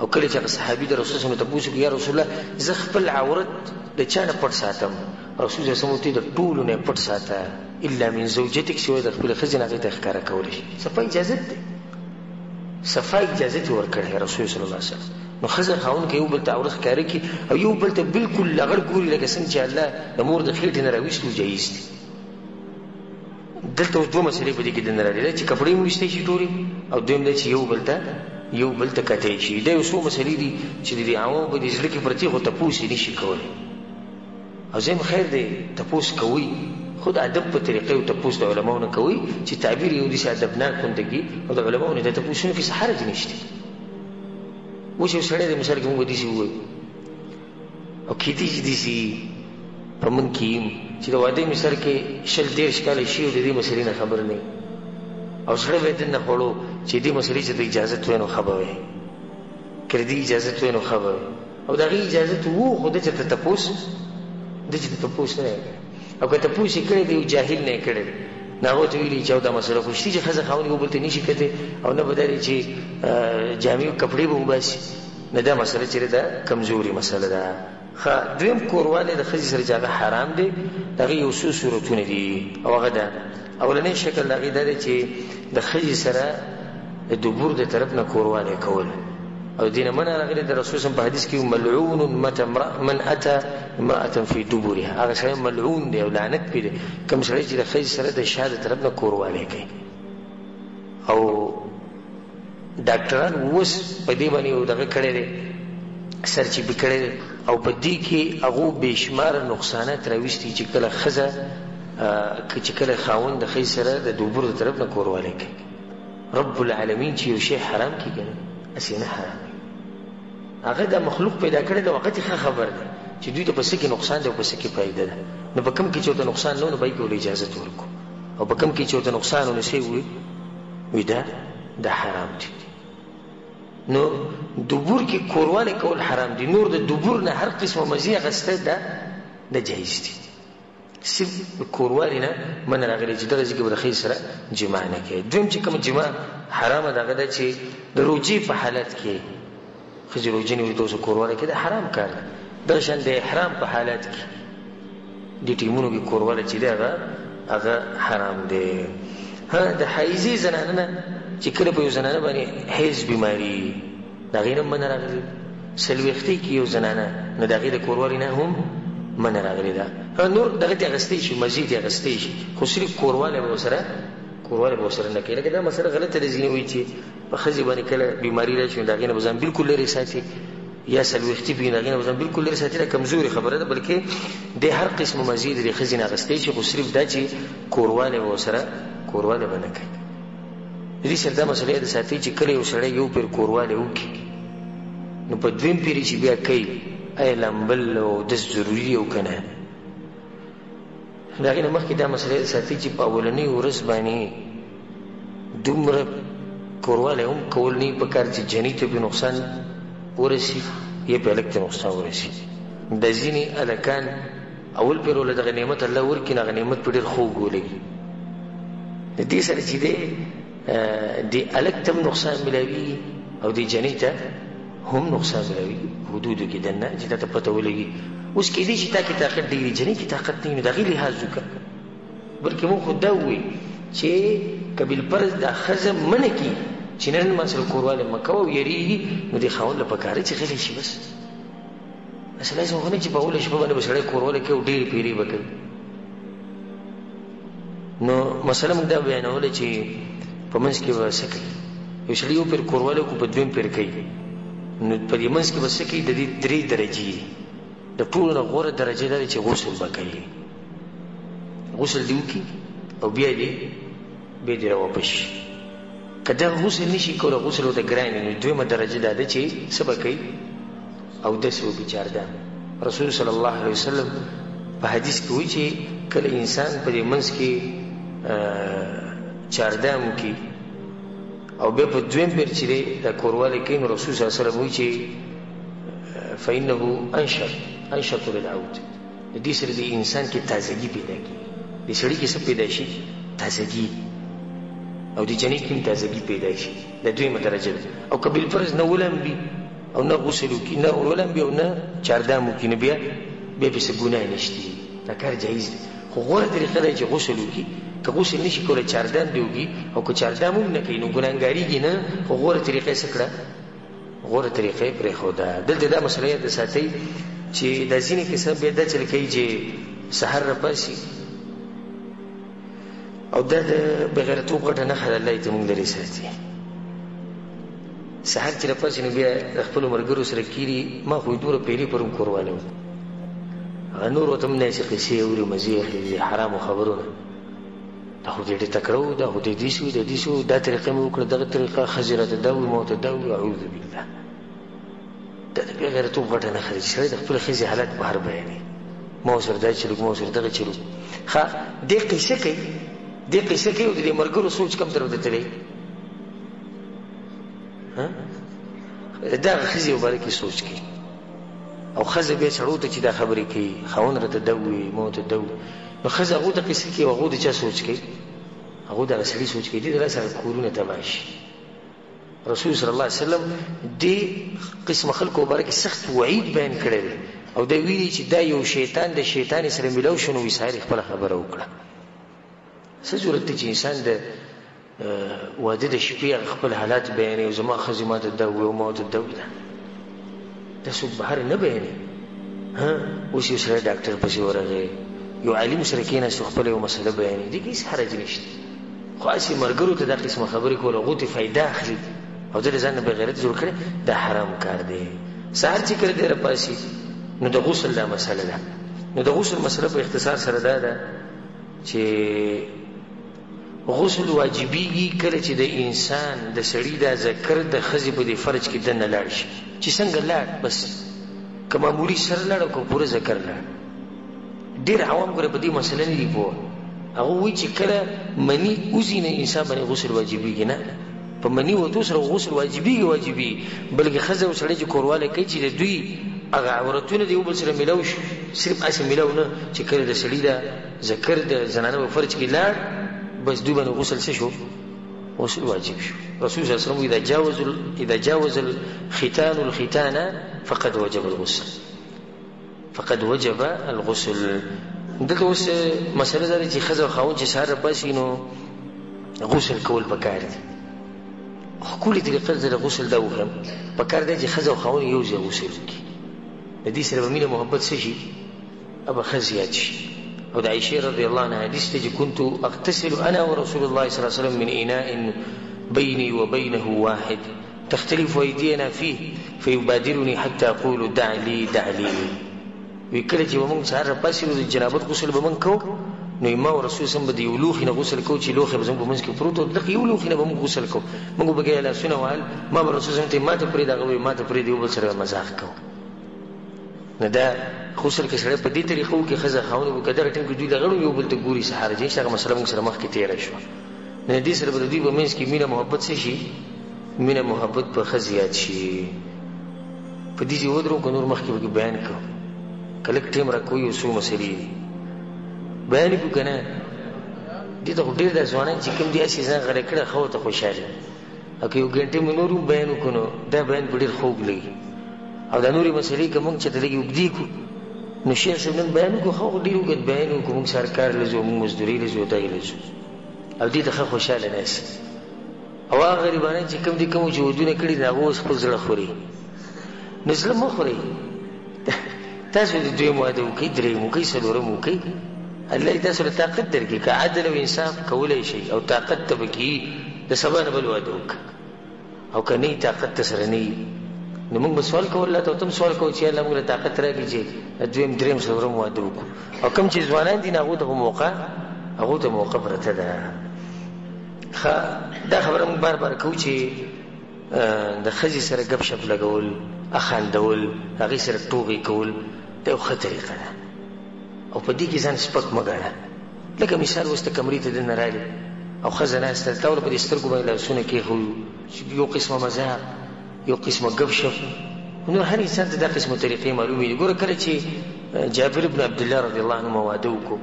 او کله چې هغه صحابي د رسول صلی الله علیه وسلم تپوس وکړي یا رسول الله زه خپل عورت د چا نه پټ ساتم؟ رسول صلی الله علیه وسلم د ټولو نه پټ ساته الا من زوجتک، سوای د خپلې ښځې نه هغې ته ښکاره کولی شي. څه په اجازت دی، صفا اجازه ته ورکړې رسول صلی الله علیه وسلم. نو ښځه خاوند کې یو بل ته عورت ښکاره کړي او یو بل ته بالکل لغړ ګوري لکه څنګه چې الله د مور د خېټې نه راویستلو جایز دي. دلته اوس دوه مسلې په دې کې دننه راغلي چې کپړې مو ویستی شي ټولې، او دویم دا چې یو بل ته کتی شي. دا یو څو مسلې دي چې د عوامو په دې زړه کې پرتې خو تپوس یې نشي کولی. او زم خیر دی تپوس کوي، خود ادب په طریقې او تپوس د علماو نه کوي چې تعبیر یو داسې ادبناک غوندګي، او د علماو نه د تپوسونو کې څه حرج نشته. اوس یو سړی دی مثال کې موږ داسې ووایو او کیدای شي داسې په موږ کې یم چې د واده مثال کې 20-30 کاله شي او د دې مسلې نه خبر نه وي، او سړی به دننه خوړو چې دې مسلې چې د اجازت وای نو ښه به وی، که د دې اجازت وای نو ښه به وی، او د هغې اجازت وو خو ده چې ته تپوس ده چې ته تپوس نه یې کړی، او که تپوس یې کړی دی یو جاهل نه یې کړی دی، نو هغو ته ویلي چې او دا مسله خو شتي چې ښځه خاوند یو بل ته نشي کتی، او نه به دا دی چې جامې کپړې به وباسي، نه دا مسله چې دا کمزوري مسله ده. دویم کوروالی د ښځې سره چې هغه حرام دی د هغې یو څو صورتونه دي، او هغه ده اولنی شکل د هغې دا دی چې د ښځې سره د دبور د طرف نه کوروالی کول، او دې نه منع راغلی د رسول صلی په حدیث کې ملعون من اتى امرأة فی دبورها، هغه سړی ملعون دی او لعنت پرې دی کوم سړی چې د ښځې سره د شا د طرف نه کوروالی کوي. او ډاکټران اوس په دې باندې یو دغه کړی دی سرچیپي کړی دی، او په دې کې هغو بېشماره نقصانات راویستي چې کله ښځه چې کله خاوند د ښځې سره د دبور د طرف نه کوروالی کوي. رب العالمین چې یو شی حرام کړي که نه هسې نه حرام کوي، هغه د مخلوق پیدا کړی دی، وقت یې ښه خبر دی چې دوی ته په څه کې نقصان دی او په څه کې فایده ده. نو په کوم کې چې ورته نقصان نه و نو به یې کولو اجازت ورکړو، او په کوم کې چې ورته نقصان و نو څه یې وي دا حرام دی. نو دبور کې کوروالی کول حرام دي، نور د دبور نه هر قسمه مزې اخیستی دا جایز دي، صرف کوروالی نه منع راغلی چې دغه ځای کې به د ښځې سره جماع نه کوي. دویم چې کوم جماع حرامه ده هغه ده چې د روجې په حالت کې ښځې روجې نیولي ته اوس کوروالی کوي، دا حرام کار دی. دغه شان د احرام په حالت کې دې ټیمونو کې کوروالی چې دی هغه حرام دی. د حایضې زنانه نه چې کله په یو زنانه باندې حیض بیماري د هغې نه منع راغلي، څلوېښتۍ کې یو زنانه نو د هغې د کوروالي نه هم منع راغلې ده. نور دغه ته اخیستی شي، مزید یې اخیستی شي، خو صرف کوروالی به ورسره نه کوي. لکه دا مسله غلطه ده ځینې وایي چې په ښځې باندې کله بیماري راشي نو د هغې نه به ځان بلکل لرې ساتي، یا څلوېښتي وي نو د هغې نه به ځان بلکل لرې ساتي، دا کمزورې خبره ده، بلکې د هر قسمه مزید د ښځې نه اخیستی شي، خو صرف دا چې کوروالی به نه کوي. دې سره دا مسله یاد ساتي چې کله یو سړی یو پیر کوروالی وکړي نو په دویم پیرې چې بیا کوي آیا لامبل او دس ضروري او که نه. د هغې نه مخکې دا مسله یاد ساتي چې په اولنۍ ورځ باندې دومره کوروالی هم کول نه پکار چې جنۍ ته پې نقصان ورسي یا پې هلک ته نقصان ورسي. دا ځینې هلکان اول پیر وله دغه نعمت الله ورکړي نو هغه نعمت په ډېر خوږ ولګي، د دې سره چې دی د هلک ته هم نقصان ملاوي او د جنۍ ته هم نقصان ملاوي حدودو کې دننه چې تا ته پته ولګي. اوس کېدای شي تا کې طاقت ډېر وي، جنۍ کې طاقت نه وي، نو د هغې لحاظ وکړه. بلکې موږ خو دا ووایي چې که بالفرض دا ښځه منع کړي چې نن ما سره کوروالی مه کوه او یېرېږي نو د خاوند له پکار دی چې غلی شي. بس مسله یې نه چې په اوله شپه باندې به سړی کوروالی کوي او ډېرې پیرې به کوي. نو مسله موږ دا بیانوله چې په منځ کې به څه کوي، یو سړي یو پیر کوروالی وکړو په دویم پیر کوي نو په دې منځ کې به څه کوي، د دې 3 درجې دي. د ټولو نه غوره درجه دا ده چې غسل به کوي، غسل دې وکړي او بیا دې راواپس شي. که دا غسل نشي کولی، غسل ورته ګران نو دویمه درجه دا ده چې څه به کوي، اودس به وکړي چاردام. رسول صلی الله علیه وسلم په حدیث کې وایي چې کله انسان په دې منځ کې چاردام وکړي او بیا په دویم پیر چې دی دا کوروالی کوي نو رسول صلی الله علیه وسلم وایي چې فإنه انشط للعود، د دې سره د انسان کې تازګي پیدا کېږي، د سړي کې څه پیدا شي، تازګي، او د جنۍ کې هم تازګي پیدا شي. دا دویمه درجه ده. او که بالفرض نه ولمبي او نه غسل وکړي، نه ولمبي او نه چاردام وکړي نو بیا پسې ګناه نشته، دا کار جایز دی. خو غوره طریقه ده چې غسل وکړي که غسل نشي کولی چاردام دې وکړي او که چاردام هم نه کوي نو ګناهګارېږي نه خو غوره طریقه یې څه کړه غوره طریقه یې پرېښوده. دلته دا مسله یاد ساتئ چې دا ځینې کسان بیا دا چل کوي چې سحر راپاسي او دا د بغیرتوب غټه نښه ده. الله دې موږ لرې ساتي. سحر چې راپاسي نو بیا د خپلو ملګرو سره کېني. ما خو یې دومره پیري پرون کورواله وو هغه نور ورته هم نه چې قصې اوري مزې اخلي د حرامو خبرونه. دا خو دې ډېر تکړه وو دا خو دې دې شو د دې شو دا طریقه مې وکړه دغه طریقه ښځې راته دا ووي ما ورته دا ووي. اعوذ بالله دا د بېغیرتوب غټه نښه ده چې سړی د خپلې ښځې حالت بهر بیانوي. ما ورسره دا چلوک ما ورسره دغه چلوک. ښه دې قصه کوي دې قصه کوي او د دې ملګرو سوچ کم طرف ته تللی دغه ښځې مبارک کې سوچ کوي او ښځه بیا سړو ته چې دا خبرې کوي خاوند راته ده ووي ما ورته ده ووي نو ښځه هغو ته قصه کوي او هغو د چا سوچ کوي هغو دغه سړي سوچ کوي. دې د لاسه کورونه تباه شي. رسول صلی الله علیه وسلم دې قسم خلکو مبارک سخت وعید بیان کړی دی او دا ویلي چې دا یو شیطان د شیطان سره میلاو شو نو ویساري خپله خبره وکړه. څه ضرورت دی چې انسان د واده د شپې خپل حالات بیانوي او زما ښځې ما ته دا ووي او ما ورته دا ووي دا څوک بهر نه بیانوي. اوس یو سړی ډاکټر پسې ورغی یو عالم سره کېناست خپله یو مسله بیانوي دې کې هېڅ حرج نشته خو هسې ملګرو ته دا قسمه خبرې کول هغو ته فایده اخلي او زه د ځان نه بغیرت جوړ کړی دا حرام کار دی. سهار چې کله دی راپاسي نو د غسل دا مسله ده. نو د غسل مسله په اختصار سره دا ده چې غسل واجبېږي کله چې د انسان د سړي دا ذکر د ښځې په دې فرج کې دننه لاړ شي چې څنګه لاړ بس که معمولي سر لاړ او که پوره ذکر لاړ. ډېر عوام ګوره په دې مسله نه دي پوه. هغه وایي چې کله مني وځي نه انسان باندې غسل واجبېږي. نه په مني وتو سره غسل واجبېږي بلکې ښځه او سړی چې کوروالی کوي چې د دوی هغه عورتونه د یو بل سره میلاو شي صرف هسې میلاو نه چې کله د سړي دا ذکر د زنانه په فرج کې لاړ بس دوی باندې غسل څه شو غسل واجب شو. رسول صلی الله علیه وسلم اذا جاوز الختان الختان فقد وجب الغسل فقد وجب الغسل. دلته اوس مسله دا ده چې ښځه او خاوند چې سهار راپاسي نو غسل کول پکار دي. ښکلې طریقه زه د غسل دا وښیم پکار دی چې ښځه او خاوند یو ځای غسل وکړي. د دې سره به مینه محبت څه شي به ښه زیات شي. او د عایشې رضی الله عنها حدیث دی چې كنت اغتسل انا ورسول الله صلی الله علیه وسلم من اناء بیني وبینه واحد تختلف ايدينا فيه فيبادرني حتى اقول دع لي دع لي. وی کله چې به موږ سهار راپاسي نو د جنابت غسل به موږ کوو نو ما او رسول صلی الله علیه وسلم به د یو لوښي نه غسل کوو چې لوښی به زموږ په منځ کې پروت و دغه یو لوښي نه به موږ غسل کوو. موږ به ګیا لاسونه وهل ما به رسول صلی الله علیه وسلم ته ما ته پرېږده هغه به ما ته پرېږدي یو بل سره مزاح کوو. نو دا غسل که سړی په دې طریقه وکړي ښځه خاوند به که دغه ټایم کې دوی د غړو یو بل ته ګوري څه حرج نشته. هغه مسله موږ سره مخکې تېره شوه. نو د دې سره به د دوی په منځ کې مینه محبت څه شي مینه محبت به ښه زیات شي. په دې چې ودرو که نور مخکې به بیان کوو که لږ ټایم راکوو یو څو مسلې دي بیان یې کړو که نه. دې ته خو ډېر دا ځوانان چې کوم دي هسې ځان غلی کړی ښه ورته خوشحاله او که یو ګنټې مې نور هم بیان وکړو نو دا بیان به ډېر خوږ لګي. او دا نورې مسلې که موږ چېرته لږې اوږدې کړو نو شیخ صاحب نن بیان وکړو ښه ډېر اوږد بیان وکړو موږ سهار کار له ځو موږ مزدورۍ له ځو دای له ځو او دې ته ښه خوشحاله ناست. او هغه غریبانان چې کوم دي کومو چې ودونه کړي دي هغه اوس خپل زړه خوري نو زړه مه خورئ. تاسو د دویم واده وکړئ درېیم وکړئ څلورم وکړئ الله دې تاسو له طاقت درکړي که عدل او انصاف کولی شئ او طاقت ته به کېږي د سبا نه بل واده وکړه او که نه طاقت ته سره نه وي نو موږ به سوال کوو الله ته او ته هم سوال کوو چې الله موږ له طاقت راکړي چې دویم درېیم څلورم واده وکړو. او کوم چې ځوانان دي نو هغو ته موقع پرته ده. دا خبره موږ بار بار کوو چې د ښځې سره ګپ شپ لګول اخاندول هغې سره ټوغې کول دا یو ښه طریقه ده او په دې کې ځان سپک مه ګڼه. لکه مثال اوس ته کمرې ته دننه راغلې او ښځه ناسته تا ورله په دې سترګو باندې لاسونه کېښوي یو قسمه مزاح یو قسمه ګپ شپ نو هر انسان ته دا قسمه طریقې معلومې دي. ګوره کله چې جابر بن عبدالله رضی الله عنه واده وکړو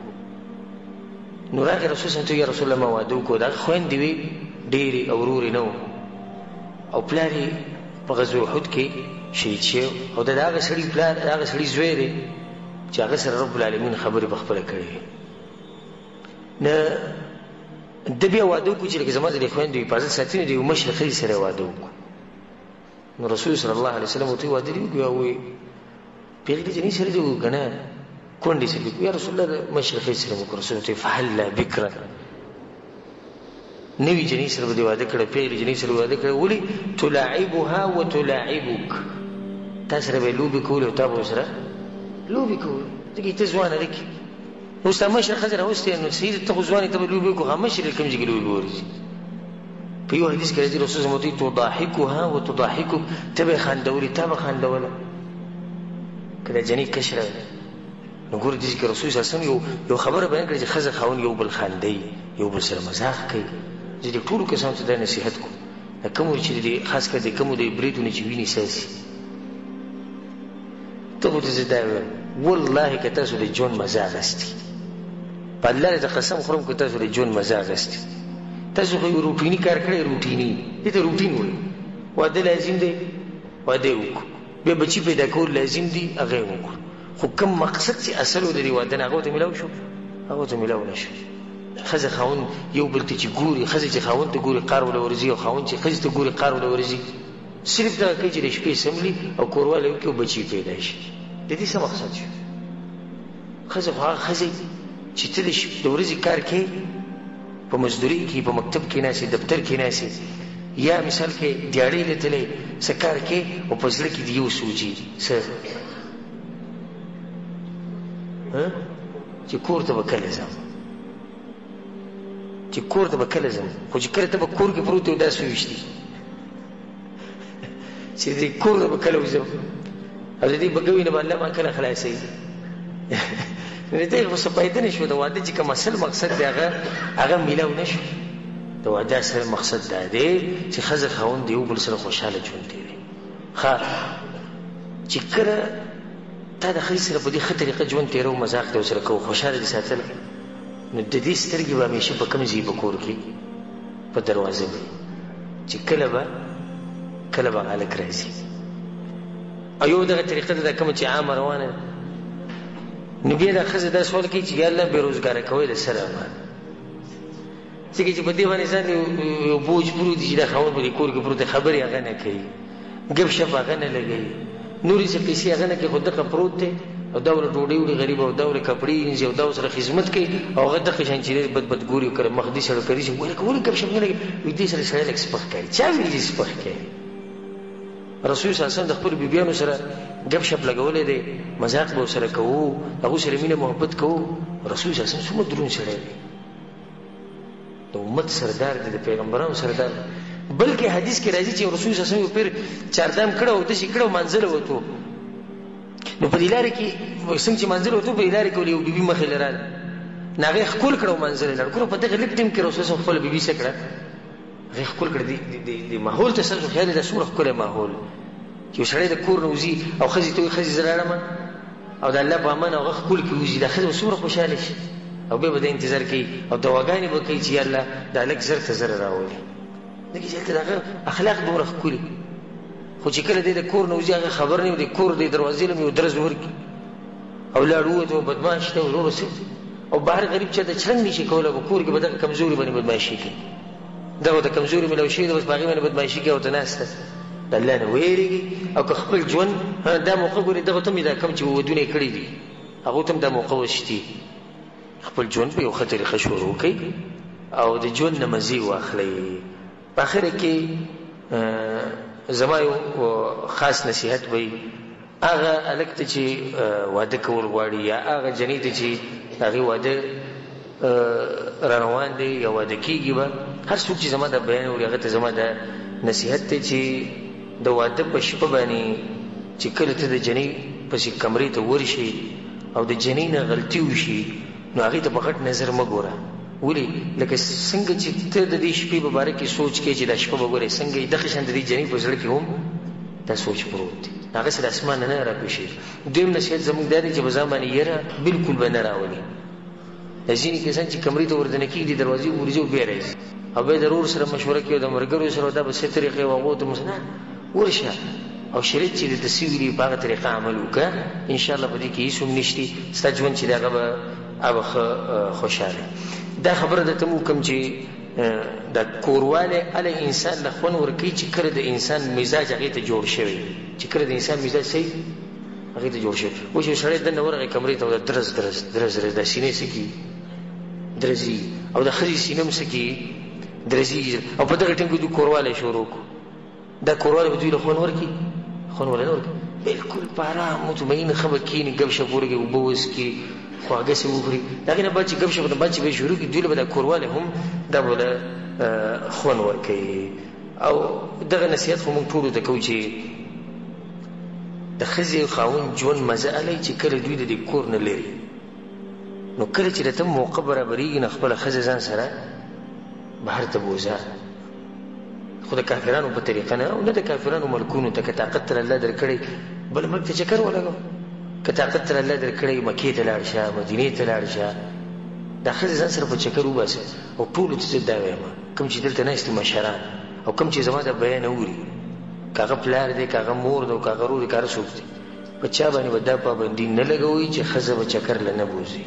نو راغی رسول صلی الله علیه وسلم یا رسول الله ما واده وکړو د هغه خویندې وې ډېرې او ورورې نه او پلار یې په غزوه احد کې شهید شوی او د هغه سړي پلار د هغه سړي زوی دی چې هغه سره رب العالمین خبرې به خپله کړې. نه د بیا واده وکړو چې لکه زما د خویندو حفاظت ساتي نو د یو مشر ښځې سره واده وکړو. نو رسول صلی الله علیه وسلم ورته واده دې وکړو، وایي پیغلې جنۍ سره دې وکړو که نه کونډې سره دې وکړو. یا رسول الله د مشر ښځې سره مو وکړو. رسول ورته فهلا بکرا، نوي جنۍ سره به دې واده کړه، پیغلې جنۍ سره واده کړه. ولې؟ تلاعبها وتلاعبک، تا سره به یې لوبې کولې او تا به ورسره لوبې کولې، ځکه ته ځوانه ده کې اوس تا مشر ښځه راوستې نو صحیح ده، ته خو ځوانې ته به لوبې وکړو، هغه مشر یې کوم ځای کې لوبې به ورځي. په یو حدیث کې راځي رسول صلی الله علیه وسلم تضاحکها وتضاحکک، ته به یې خندولې تا به خندوله که دا جنۍ کشره ده. نو ګوره دې کې رسول صلی الله علیه وسلم یو خبره بیان کړې چې ښځه خاوند یو بل خندوي، یو بل سره مزاح کوي. زه دې ټولو کسانو ته دا نصیحت کوم، د کومو چې خاص کر د کومو د بریدونو چې وینې ساسي، ته خو ته زه دا وایم والله که تاسو د ژوند مزه اخیستي، په الله د قسم خورم که تاسو د ژوند مزه اخیستي، تاسو خو یو روټیني کار کړی، روټیني دې ته روټین وایي. واده لازم دی، واده وکړو، بیا بچي پیدا کول لازم دي، هغه یې وکړو. خو کوم مقصد چې اصل و د دې واده نه هغه ته میلاو شو، هغه ته میلاو نه شو. ښځه خاوند یو بل ته چې ګوري، ښځه چې خاوند ته ګوري قار وله ورځي، او خاوند چې ښځې ته ګوري قار وله ورځي. صرف دغه کوي چې د شپې سملي او کوروالی وکړي او بچي پیدا شي. د دې څه مقصد شو؟ ښځه خو هغه ښځې چې ته د ورځې کار کوې، په مزدوري کې، په مکتب کې ناستې، دفتر کې ناستې، یا مثال کې دیاړۍ لیدلی څه کار کوې او په زړه کې د یو سوچي څه چې کور ته به کله ځم، چې کور ته به کله ځم. خو چې کله ته به کور کې پروت یو دا سوچ دي چې دې کور ته به کله وځم او د دې بګوي نه به الله ما کله خلاصوي. نو دې خو څه فایده نه شو. د واده چې کوم اصل مقصد دی هغه میلاو نه شو. د واده اصل مقصد دا دی چې ښځه خاوند د یو بل سره خوشحاله ژوند تېروي. ښه چې کله تا د ښځې سره په دې ښه طریقه ژوند تېرو، مذاق دې ورسره کوو، خوشحاله دې ساتل، نو د دې سترګې به همیشه په کوم ځای په کور کې په دروازه وي چې کله به هلک راځي. او یو دغه طریقه ده دا کومه چې عامه روانه ده. نو بیا دا ښځه دا سوال کوي چې یا الله بېروزګاره کوی د سره امان، ځکه چې په دې باندې ځان یو بوج پروت دي چې دا خاوند په دې کور کې پروت دی، خبرې هغه نه کوي، ګپ شپ هغه نه لګوي، نورې څه پیسې هغه نه کوي، خو دغه پروت دی او دا ورته ډوډۍ وړي غریب، او دا ورته کپړې وینځي، او دا ورسره خدمت کوي، او هغه دغه شان چې بد ګوري او کله مخ دې سره کوي چې ولې ګپ شپ نه لګوي، وایي دې سره سړی لږ سپک کوي. چا ویلي چې سپک کوي؟ رسول صلی الله علیه وسلم د خپلو بیبیانو سره ګپ شپ لګولی دی، مذاق به ورسره کوو، هغو سره مینه محبت کوو. رسول صلی الله علیه وسلم څومره دروند سړی دی، د امت سردار دی، د پیغمبرانو سردار دی. بلکې حدیث کې راځي چې رسول صلی الله علیه وسلم یو پیر چاردام کړه او داسې کړه او منزله وتو، نو په دې لارې کې څنګه چې منزله وتو په دې لارې کې یو بیبي مخې لراله، نو هغې ښکل کړه او منزله لاړه. ګوره په دغه لږ ټیم کې رسول صلی خپله بیبي څه کړه، هغې ښکل کړه. د ماحول ته ستاسو خیال دی دا څومره ښکلی ماحول چې یو سړی د کور نه وځي او ښځې ته وایي ښځې زه لاړمه او د الله په امان هغه ښکل کې وځي، دا ښځه به څومره خوشحاله شي، او بیا به د انتظار کوي او دواګانې به کوي چې یا الله دا هلک زر ته زره راولي. ځکه چې هلته د هغه اخلاق دومره ښکلي. خو چې کله دی د کور نه وځي هغه خبر نه وي، د کور د دروازې له یو درز ورکړي او لاړ ووت او بدماش دی ورور سي، او بهر غریب چا ته چرنګ نشي کولی، په کور کې به دغه کمزوري باندې بدماشي کوي، دغه د کمزوري میلاو شوي ده، بس په هغې باندې بدماشي کوي او ته ناسته د الله نه ویرېږي. او که خپل ژوند دا موقع ګورې، دغه ته مې دا کوم چې ودونه یې کړي دي هغو ته هم دا موقع وشتي، خپل ژوند په یو ښه طریقه شروع کړئ او د ژوند نه مزې واخلئ. په اخره کې زما یو خاص نصیحت وی هغه هلک ته چې واده کول غواړي یا هغه جنۍ ته چې هغې واده راروان دی یا واده کېږي به، هر څوک چې زما دا بیان اوري هغه ته زما دا نصیحت دی چې د واده په شپه باندې چې کله ته د جنۍ پسې کمرې ته ورشي او د جنۍ نه غلطي وشي نو هغې ته په غټ نظر مه ګوره. ولې؟ لکه څنګه چې ته د دې شپې په باره کې سوچ کوې چې دا شپه به ګورې څنګه دغه شان د دې جنۍ په زړه کې هم دا سوچ پروت دی، هغسې د اسمان نه راپېښېږي. دویم نصیحت زموږ دا دی چې په ځان باندې یره بلکل به نه راولي. ځینې کسان چې کمرې ته وردنه کېږي د دروازې ورځي او بیا راځي او بیا د ورور سره مشوره کوي او د ملګرو سره دا به څه طریقې و هغو ته نه ورشه او شریعت چې درته څه ویلي په هغه طریقه عمل وکړه، انشاءالله په دې کې هېڅ هم نشتي، ستا ژوند چې دی هغه به ښه خوشحاله. دا خبره درته مو کوم چې د کوروالی هله انسان له خوند ورکوي چې کله د انسان مزاج هغې ته جوړ شوی چې کله د انسان مزاج صحیح هغې ته جوړ شوی اوس یو سړی دننه ورغی کمرې ته درز درز درز درز دا سینې څه کي درزي او د ښځې سینه هم څه کي درزي او په دغه ټیم کې دوی کوروالی شروع کړو دا کوروالی به دوی له خوند ورکړي خوند ولا نه ورکړي بلکل په ارام مطمئن ښه به کښېني ګپ شپ ورکړي اوبه وڅښي خواږه سې وخوري د هغې نه بعد چې ګپ شپ نه بعد چې به یې شروع کړي دوی له به دا کوروالی هم دا به له خوند ورکوي او دغه نصیحت خو موږ ټولو ته کوو چې د ښځې خاوند ژوند مزه الی چې کله دوی د دې کور نه لري نو کله چې درته موقع برابرېږي نو خپله ښځه ځان سره بهر ته بوځه خو د کافرانو په طریقه نه او نه د کافرانو ملکونو ته که طاقت تر الله درکړی بل ملک ته چکر ولګوه که طاقت تر الله درکړی مکې ته لاړ شه مدینې ته لاړ شه دا ښځې ځان سره په چکر وباسه او ټولو ته زه دا وایم کوم چې دلته ناست مشران او کوم چې زما دا بیان اوري که هغه پلار دی که هغه مور دی او که هغه ورور دی که هر څوک دی په چا باندې به دا پابندي نه لګوئ چې ښځه به چکر له نه بوځي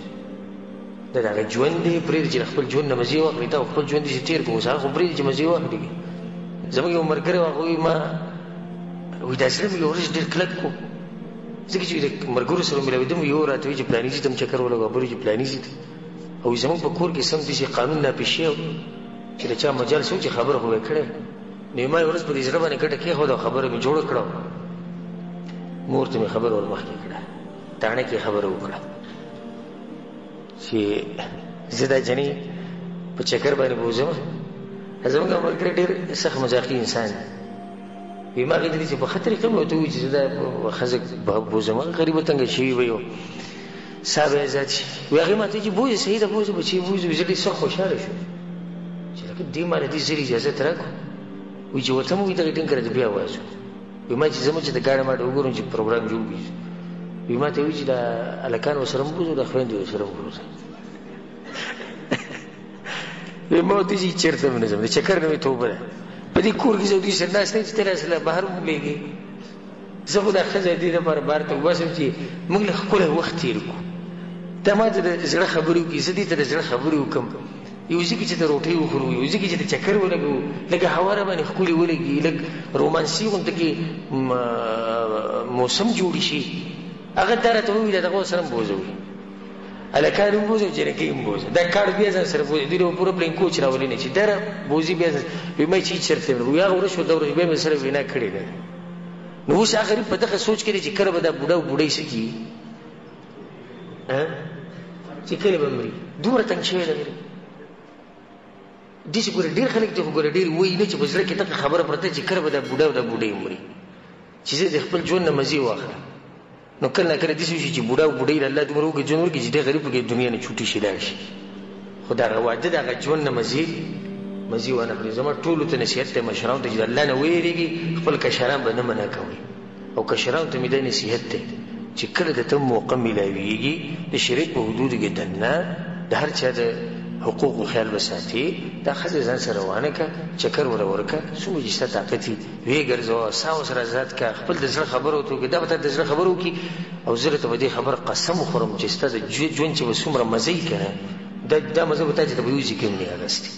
دا د هغه ژوند دی پرېږدي چې د خپل ژوند نه مزې واخلي تا خپل ژوند دې چې تېر کړو اوس هغه خو پرېږدي چې مزې واخلي زموږ یو ملګری و هغه وایي ما وایي دا زړه مې یو ورځ ډېر کلک کړو ځکه چې د ملګرو سره مېلاوېدم یو راته وایي چې پلاني ځي ته هم چکر ولګوه بل چې پلاني ځي ته او زموږ په کور کې سم داسې قانون نافظ شوی و چې د چا مجال شو چې خبره خو به یې کړې نو ما یو ورځ په دې زړه باندې ګټه کېښوده او خبره مې جوړه کړه مور ته مې خبره ور مخکې کړه تاڼه کې خبره وکړه چې زه دا جنې په چکر باندې بوځم زموږ ملګری ډېر سخت مزاقي انسان وي ما هغې ته چې په ښه طریقه مې ورته ووایي چې زه دا ښځه بوځم هغه غریبه تنګه شوي به یو سا به یې زیات شي وایي هغې ما ته چې بوځې صحیح ده بوځه بچې بوځو زه ډېر سخت خوشحاله شوم چې لکه دې ما له دې زر اجازت راکړو وایي چې ورته مو وایي دغې ټینګ کړه د بیا وایي وایي ما چې زه چې د ګاډه ماډه وګورم چې پروګرام جوړ کړي وایي ما ته وایي چې دا هلکان ورسره هم بوځو د خویندې ورسره هم بوځه وایي ما ورته چې چېرته هم نه ځم د چکر نه مې توبه ده په دې کور کې زه دوی سره ناست یم چې ته راسره بهر ومولېږې زه خو دا ښځه دې دپاره بهر ته وباسم چې موږ له ښکلی وخت تېر کړو دا ما ته د زړه خبرې وکړي زه دې ته د زړه خبرې وکړم یو ځای کې چې د روټۍ وخورو یو ځای کې چې د چکر ولګوو لږه هوا را باندې ښکلې ولګي لږ رومانسي غونته کې موسم جوړ شي هغه دا راته ووایي د هغو سره هم بوځوي هلکان هم بوځي او جنکۍ هم بوځي دا کاڼ بیا ځان سره بوځي دوی له به پوره پلین کوچ راولي نه چې دا را بوځي بیا وایي ما چې هېڅ چېرته نه وایي هغه ورځ شوه دا ورځ بیا مې سره وینا کړې ده نو اوس هغه غریب په دغه سوچ کې دی چې کله به دا بوډا او بوډۍ څه کېږي چې کله به مري دومره تنګ شوی ده غریب داسې ګوره ډېر خلک دي خو ګوره ډېر وایي نه چې په زړه کې دغه خبره پرته چې کله به دا بوډا او دا بوډۍ مري چې زه د خپل ژوند نه مزې واخلم نو کله نه کله داسې وشي چې بوډا او بوډۍ له الله دومره وکړي ژوند ورکړي چې دې غریب پکې دنیا نه چوټي شي لاړ شي خو دغه واده د هغه ژوند نه مزې وانه کړي زما ټولو ته نصیحت دی مشرانو ته چې د الله نه ویرېږي خپل کشران به نه منع کوئ او کشرانو ته مې دا نصیحت دی چې کله د ته موقع میلاویږي د شریعت په حدودو کې دننه د هر چا د حقوقو خیال به ساتي دا ښځه ځان سره روانه کړه چکر وله ورکړه څومره چې ستا طاقت وي ویې ګرځوه ساه ورسره آزاد کړه خپل د زړه خبره ورته وکړي دا به تا د زړه خبره وکړي او زه درته په دې خبره قسم وخورم چې ستا د ژوند چې به څومره مزه یي که نه دا مزه به تا چې ته به یو ځای کې هم نه اغستې